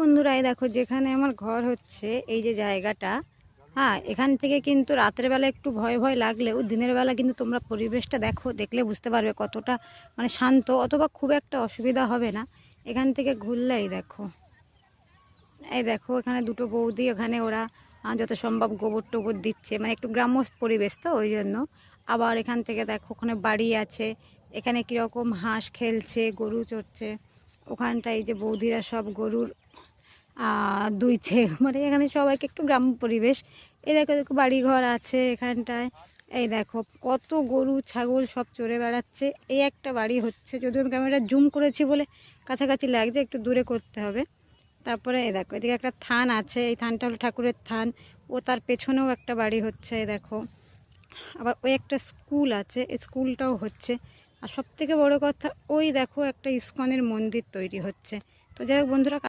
বন্ধুরা, এই দেখো যেখানে আমার ঘর হচ্ছে, এই যে জায়গাটা, হ্যাঁ, এখান থেকে কিন্তু রাতের বেলা একটু ভয় ভয় লাগলেও দিনের বেলা কিন্তু তোমরা পরিবেশটা দেখো, দেখলে বুঝতে পারবে কতটা মানে শান্ত, অথবা খুব একটা অসুবিধা হবে না এখান থেকে ঘুরলেই। দেখো, এই দেখো এখানে দুটো বৌদি, ওখানে ওরা যত সম্ভব গোবর টোবর দিচ্ছে, মানে একটু গ্রাম্য পরিবেশ তো ওই জন্য। আবার এখান থেকে দেখো ওখানে বাড়ি আছে, এখানে কীরকম হাঁস খেলছে, গরু চড়ছে ওখানটায়, এই যে বৌদিরা সব গরুর দুইছে, মানে এখানে সবাইকে একটু গ্রাম্য পরিবেশ। এই দেখো দেখো বাড়িঘর আছে এখানটায়। এই দেখো কত গরু ছাগল সব চড়ে বেড়াচ্ছে। এই একটা বাড়ি হচ্ছে, যদিও আমি ক্যামেরা জুম করেছি বলে কাছাকাছি লাগছে, একটু দূরে করতে হবে। তারপরে এই দেখো এদিকে একটা থান আছে, এই থানটা হলো ঠাকুরের থান, ও তার পেছনেও একটা বাড়ি হচ্ছে। এই দেখো আবার ওই একটা স্কুল আছে, এই স্কুলটাও হচ্ছে। আর সবথেকে বড় কথা, ওই দেখো একটা ইস্কনের মন্দির তৈরি হচ্ছে। তো যাই হোক বন্ধুরা,